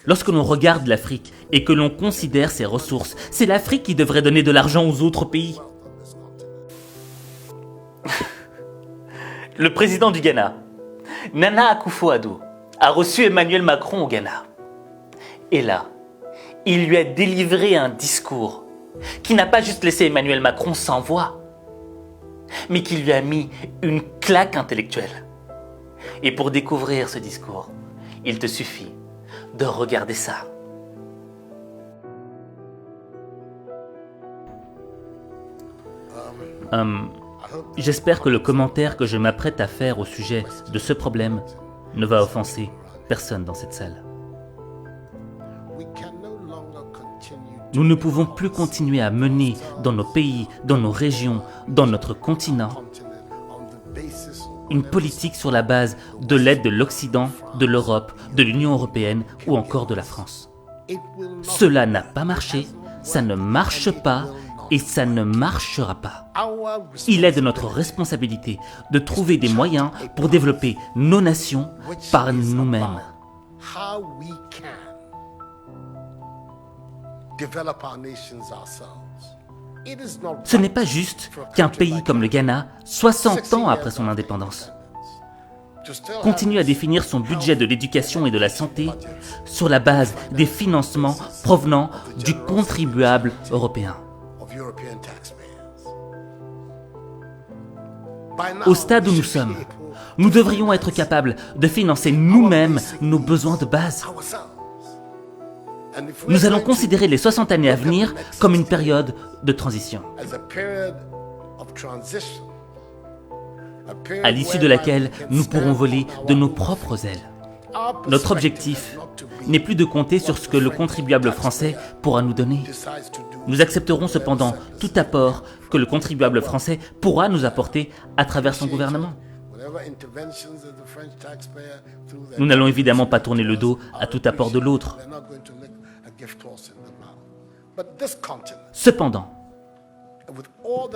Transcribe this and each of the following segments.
Lorsque l'on regarde l'Afrique et que l'on considère ses ressources, c'est l'Afrique qui devrait donner de l'argent aux autres pays. Le président du Ghana, Nana Akufo-Addo, a reçu Emmanuel Macron au Ghana. Et là, il lui a délivré un discours qui n'a pas juste laissé Emmanuel Macron sans voix, mais qui lui a mis une claque intellectuelle. Et pour découvrir ce discours, il te suffit de regarder ça. J'espère que le commentaire que je m'apprête à faire au sujet de ce problème ne va offenser personne dans cette salle. Nous ne pouvons plus continuer à mener dans nos pays, dans nos régions, dans notre continent, une politique sur la base de l'aide de l'Occident, de l'Europe, de l'Union européenne ou encore de la France. Cela n'a pas marché, ça ne marche pas et ça ne marchera pas. Il est de notre responsabilité de trouver des moyens pour développer nos nations par nous-mêmes. Ce n'est pas juste qu'un pays comme le Ghana, 60 ans après son indépendance, continue à définir son budget de l'éducation et de la santé sur la base des financements provenant du contribuable européen. Au stade où nous sommes, nous devrions être capables de financer nous-mêmes nos besoins de base. Nous allons considérer les 60 années à venir comme une période de transition, à l'issue de laquelle nous pourrons voler de nos propres ailes. Notre objectif n'est plus de compter sur ce que le contribuable français pourra nous donner. Nous accepterons cependant tout apport que le contribuable français pourra nous apporter à travers son gouvernement. Nous n'allons évidemment pas tourner le dos à tout apport de l'autre. Cependant,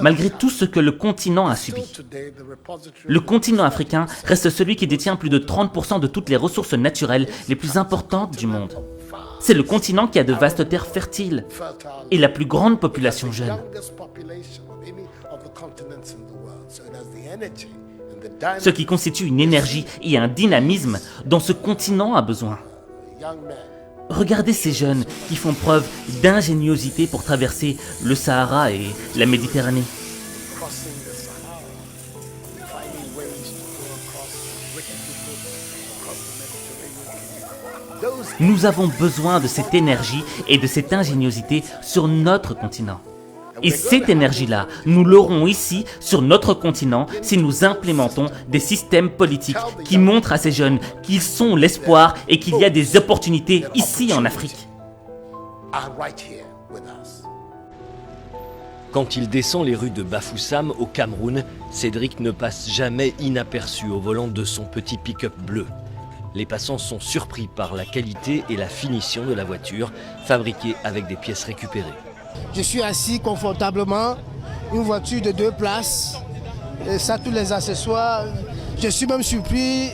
malgré tout ce que le continent a subi, le continent africain reste celui qui détient plus de 30% de toutes les ressources naturelles les plus importantes du monde. C'est le continent qui a de vastes terres fertiles et la plus grande population jeune. Ce qui constitue une énergie et un dynamisme dont ce continent a besoin. Regardez ces jeunes qui font preuve d'ingéniosité pour traverser le Sahara et la Méditerranée. Nous avons besoin de cette énergie et de cette ingéniosité sur notre continent. Et cette énergie-là, nous l'aurons ici, sur notre continent, si nous implémentons des systèmes politiques qui montrent à ces jeunes qu'ils sont l'espoir et qu'il y a des opportunités ici en Afrique. Quand il descend les rues de Bafoussam au Cameroun, Cédric ne passe jamais inaperçu au volant de son petit pick-up bleu. Les passants sont surpris par la qualité et la finition de la voiture, fabriquée avec des pièces récupérées. Je suis assis confortablement, une voiture de 2 places, et ça, tous les accessoires. Je suis même surpris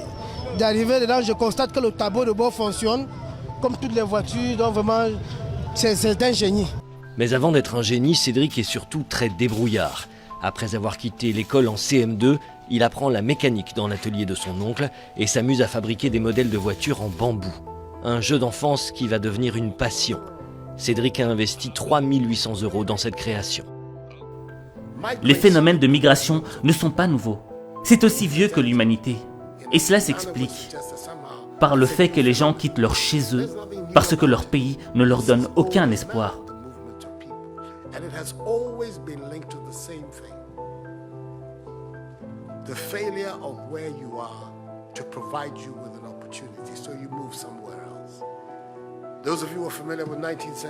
d'arriver dedans, je constate que le tableau de bord fonctionne, comme toutes les voitures, donc vraiment, c'est un génie. Mais avant d'être un génie, Cédric est surtout très débrouillard. Après avoir quitté l'école en CM2, il apprend la mécanique dans l'atelier de son oncle et s'amuse à fabriquer des modèles de voitures en bambou. Un jeu d'enfance qui va devenir une passion. Cédric a investi 3 800 € dans cette création. Les phénomènes de migration ne sont pas nouveaux. C'est aussi vieux que l'humanité. Et cela s'explique par le fait que les gens quittent leur chez eux parce que leur pays ne leur donne aucun espoir.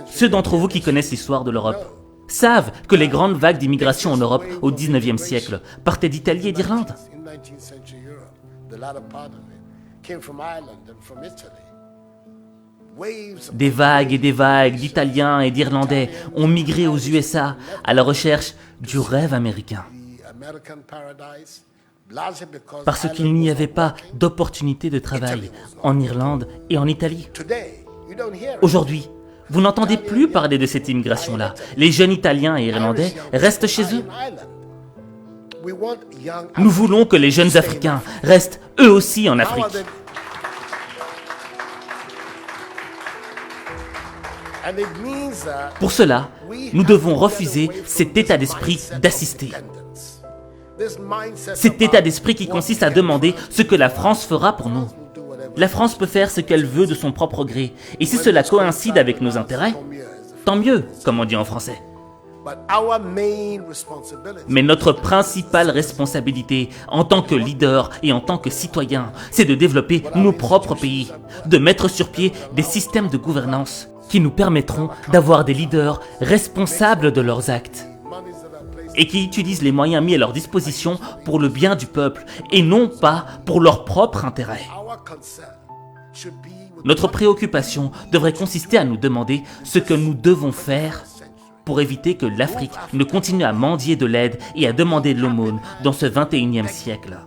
Ceux d'entre vous qui connaissent l'histoire de l'Europe savent que les grandes vagues d'immigration en Europe au XIXe siècle partaient d'Italie et d'Irlande. Des vagues et des vagues d'Italiens et d'Irlandais ont migré aux USA à la recherche du rêve américain. Parce qu'il n'y avait pas d'opportunité de travail en Irlande et en Italie. Aujourd'hui, vous n'entendez plus parler de cette immigration-là. Les jeunes Italiens et Irlandais restent chez eux. Nous voulons que les jeunes Africains restent eux aussi en Afrique. Pour cela, nous devons refuser cet état d'esprit d'assister. Cet état d'esprit qui consiste à demander ce que la France fera pour nous. La France peut faire ce qu'elle veut de son propre gré. Et si cela coïncide avec nos intérêts, tant mieux, comme on dit en français. Mais notre principale responsabilité en tant que leader et en tant que citoyen, c'est de développer nos propres pays, de mettre sur pied des systèmes de gouvernance qui nous permettront d'avoir des leaders responsables de leurs actes et qui utilisent les moyens mis à leur disposition pour le bien du peuple et non pas pour leur propre intérêt. Notre préoccupation devrait consister à nous demander ce que nous devons faire pour éviter que l'Afrique ne continue à mendier de l'aide et à demander de l'aumône dans ce 21e siècle.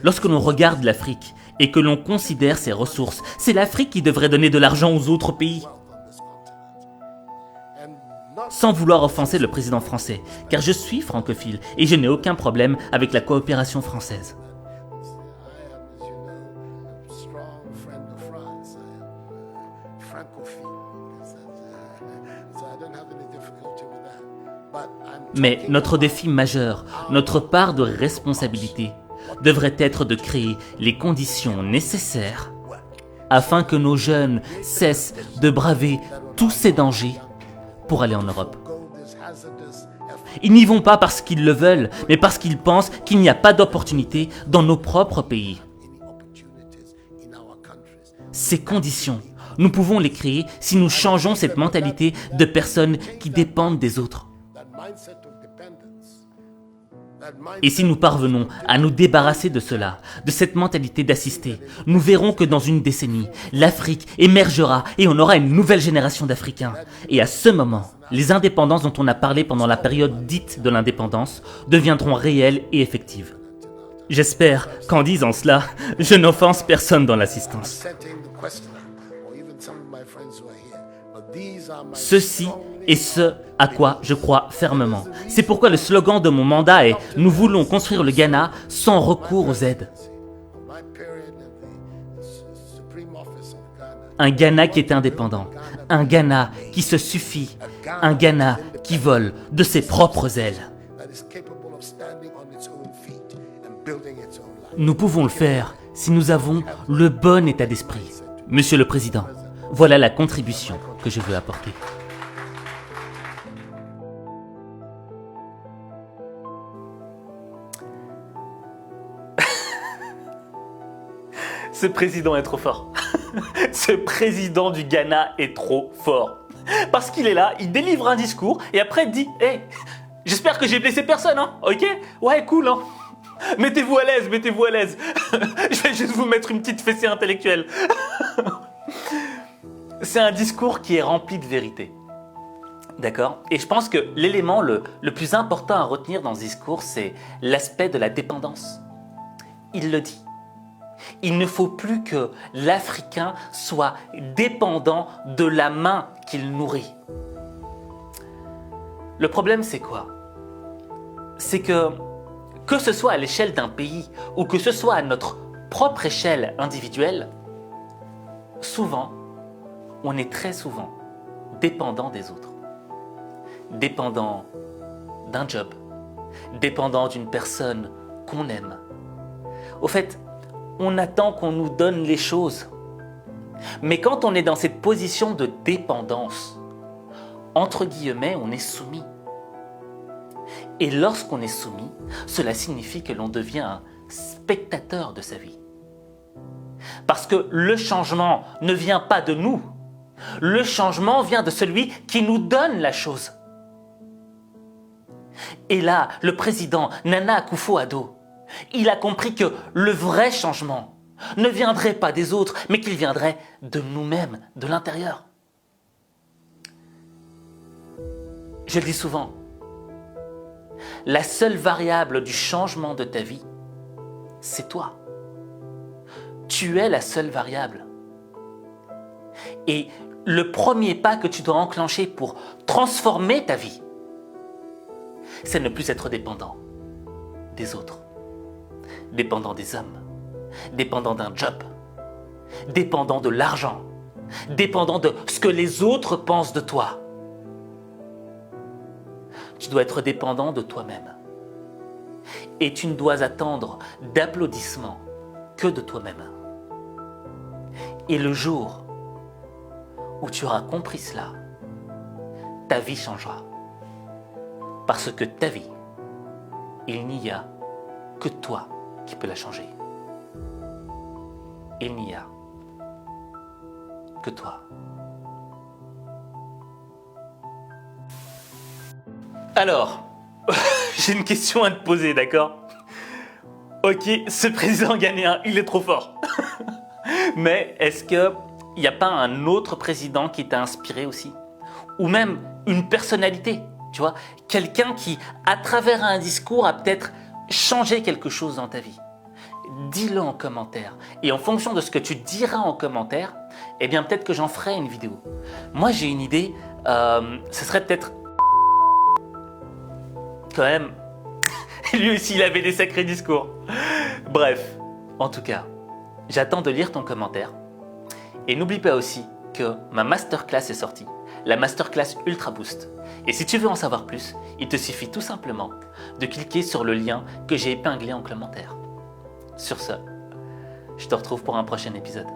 Lorsque l'on regarde l'Afrique et que l'on considère ses ressources, c'est l'Afrique qui devrait donner de l'argent aux autres pays. Sans vouloir offenser le président français, car je suis francophile et je n'ai aucun problème avec la coopération française. Mais notre défi majeur, notre part de responsabilité, devrait être de créer les conditions nécessaires afin que nos jeunes cessent de braver tous ces dangers pour aller en Europe. Ils n'y vont pas parce qu'ils le veulent, mais parce qu'ils pensent qu'il n'y a pas d'opportunité dans nos propres pays. Ces conditions, nous pouvons les créer si nous changeons cette mentalité de personnes qui dépendent des autres. Et si nous parvenons à nous débarrasser de cela, de cette mentalité d'assister, nous verrons que dans une décennie, l'Afrique émergera et on aura une nouvelle génération d'Africains. Et à ce moment, les indépendances dont on a parlé pendant la période dite de l'indépendance deviendront réelles et effectives. J'espère qu'en disant cela, je n'offense personne dans l'assistance. Ceci est ce à quoi je crois fermement. C'est pourquoi le slogan de mon mandat est « Nous voulons construire le Ghana sans recours aux aides ». Un Ghana qui est indépendant, un Ghana qui se suffit, un Ghana qui vole de ses propres ailes. Nous pouvons le faire si nous avons le bon état d'esprit. Monsieur le Président, voilà la contribution que je veux apporter. Ce président est trop fort. Ce président du Ghana est trop fort. Parce qu'il est là, il délivre un discours et après il dit « Hey, j'espère que j'ai blessé personne, hein, ok? Ouais, cool, hein. Mettez-vous à l'aise, mettez-vous à l'aise. Je vais juste vous mettre une petite fessée intellectuelle. » C'est un discours qui est rempli de vérité. D'accord? Et je pense que l'élément le plus important à retenir dans ce discours, c'est l'aspect de la dépendance. Il le dit. Il ne faut plus que l'Africain soit dépendant de la main qu'il nourrit. Le problème, c'est quoi? C'est que ce soit à l'échelle d'un pays ou que ce soit à notre propre échelle individuelle, souvent, on est très souvent dépendant des autres. Dépendant d'un job, dépendant d'une personne qu'on aime. Au fait, on attend qu'on nous donne les choses. Mais quand on est dans cette position de dépendance, entre guillemets, on est soumis. Et lorsqu'on est soumis, cela signifie que l'on devient un spectateur de sa vie. Parce que le changement ne vient pas de nous. Le changement vient de celui qui nous donne la chose. Et là, le président Nana Akufo-Addo, il a compris que le vrai changement ne viendrait pas des autres, mais qu'il viendrait de nous-mêmes, de l'intérieur. Je le dis souvent, La seule variable du changement de ta vie, c'est toi. Tu es la seule variable. Et le premier pas que tu dois enclencher pour transformer ta vie, c'est ne plus être dépendant des autres, dépendant des hommes, dépendant d'un job, dépendant de l'argent, dépendant de ce que les autres pensent de toi. Tu dois être dépendant de toi-même. Et tu ne dois attendre d'applaudissements que de toi-même. Et le jour où tu auras compris cela, ta vie changera. Parce que ta vie, il n'y a que toi qui peux la changer. Il n'y a que toi. Alors, j'ai une question à te poser, d'accord? Ok, ce président ghanéen, il est trop fort. Mais est-ce qu'il n'y a pas un autre président qui t'a inspiré aussi? Ou même une personnalité, tu vois? Quelqu'un qui, à travers un discours, a peut-être changé quelque chose dans ta vie. Dis-le en commentaire. Et en fonction de ce que tu diras en commentaire, eh bien peut-être que j'en ferai une vidéo. Moi j'ai une idée, ce serait peut-être... Quand même, lui aussi il avait des sacrés discours. Bref, en tout cas, j'attends de lire ton commentaire. Et n'oublie pas aussi que ma masterclass est sortie, la masterclass Ultra Boost. Et si tu veux en savoir plus, il te suffit tout simplement de cliquer sur le lien que j'ai épinglé en commentaire. Sur ce, je te retrouve pour un prochain épisode.